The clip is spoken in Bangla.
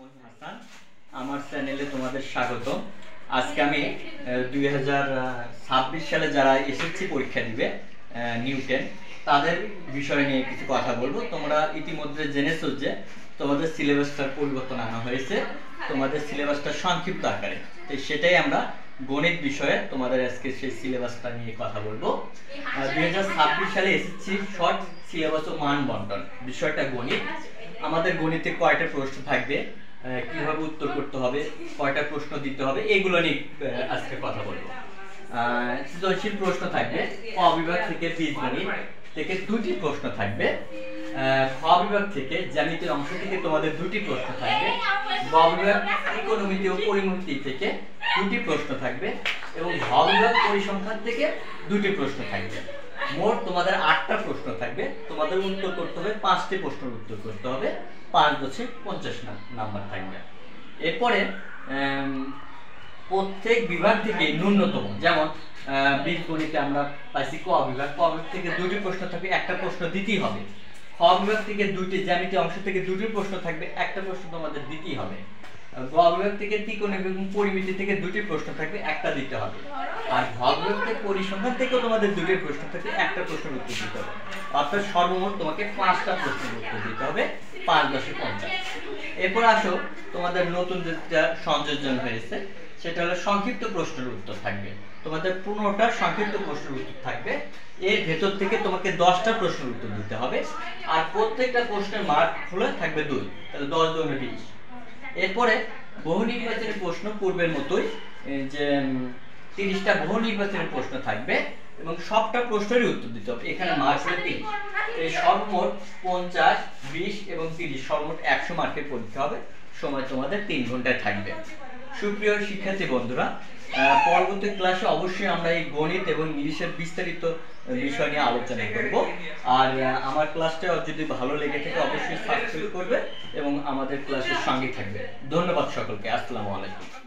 মহিম হাসান, আমার চ্যানেলে তোমাদের স্বাগত। আজকে আমি 2026 সালে যারা এসএসসি পরীক্ষা দিবে নিউ 10 তাদের বিষয় নিয়ে কিছু কথা বলবো। তোমরা ইতিমধ্যে জেনেছো যে তোমাদের সিলেবাসটার পরিবর্তন আনা হয়েছে, তোমাদের সিলেবাসটা সংক্ষিপ্ত আকারে। তো সেটাই আমরা গণিত বিষয়ে তোমাদের আজকে সেই সিলেবাসটা নিয়ে কথা বলবো। 2026 সালে এসএসসি শর্ট সিলেবাস ও মান বন্টন বিষয়টা গণিত। আমাদের গণিতে কয়টা প্রশ্ন থাকবে, কিভাবে উত্তর করতে হবে, কয়টা প্রশ্ন দিতে হবে, এগুলো নিয়ে আজকে কথা বলবো। সৃজনশীল প্রশ্ন থাকবে, ক বিভাগ থেকে বীজগণিত থেকে 2টি প্রশ্ন থাকবে। খ বিভাগ থেকে জ্যামিতির অংশ থেকে তোমাদের 2টি প্রশ্ন থাকবে। গ বিভাগ ত্রিকোণমিতি ও পরিমিতি থেকে 2টি প্রশ্ন থাকবে এবং ঘ বিভাগ পরিসংখ্যান থেকে 2টি প্রশ্ন থাকবে। মোট তোমাদের 8টা প্রশ্ন থাকবে। তোমাদের উত্তর করতে হবে 5টি প্রশ্নের উত্তর করতে হবে। 5×50 নাম্বার থাকবে। এরপরে প্রত্যেক বিভাগ থেকে ন্যূনতম, যেমন বীজগণিতে আমরা পাইছি ক বিভাগ থেকে 2টি প্রশ্ন থাকবে, একটা প্রশ্ন দিতেই হবে। খ বিভাগ থেকে 2টি, জ্যামিতি অংশ থেকে 2টি প্রশ্ন থাকবে, একটা প্রশ্ন তোমাদের দিতেই হবে। গ বিভাগ থেকে ত্রিকোণমিতি এবং পরিমিতি থেকে 2টি প্রশ্ন থাকবে, একটা দিতে হবে। আর ঘ বিভাগ থেকে পরিসংখ্যান থেকেও তোমাদের 2টি প্রশ্ন থাকবে, একটা প্রশ্নের উত্তর দিতে হবে। অর্থাৎ সর্বমোট তোমাকে 5টা প্রশ্নের উত্তর দিতে হবে। 5×50। এরপর আসো, তোমাদের নতুন যেটা সংযোজন হয়েছে সেটা হলো সংক্ষিপ্ত প্রশ্নের উত্তর থাকবে। তোমাদের 15টা সংক্ষিপ্ত প্রশ্নের উত্তর থাকবে। এর ভেতর থেকে তোমাকে 10টা প্রশ্নের উত্তর দিতে হবে। আর প্রত্যেকটা প্রশ্নের মার্ক হলে থাকবে 2, তাহলে 10 × 20। এরপরে বহু নির্বাচনী প্রশ্ন পূর্বের মতোই, যে 30টা বহু নির্বাচনী প্রশ্ন থাকবে এবং সবটা প্রশ্নেরই উত্তর দিতে হবে। এখানে মার্ক হলো 3। এই সর্বমোট 50, 20 এবং 30 সর্বমোট 100 মার্কের পরীক্ষা হবে। সময় তোমাদের 3 ঘন্টায় থাকবে। সুপ্রিয় শিক্ষার্থী বন্ধুরা, পরবর্তী ক্লাসে অবশ্যই আমরা এই গণিত এবং ইংলিশের বিস্তারিত বিষয় নিয়ে আলোচনা করব। আর আমার ক্লাসটা যদি ভালো লেগে থাকে অবশ্যই সাবস্ক্রাইব করবে এবং আমাদের ক্লাসের সঙ্গে থাকবে। ধন্যবাদ সকলকে। আসসালামু আলাইকুম।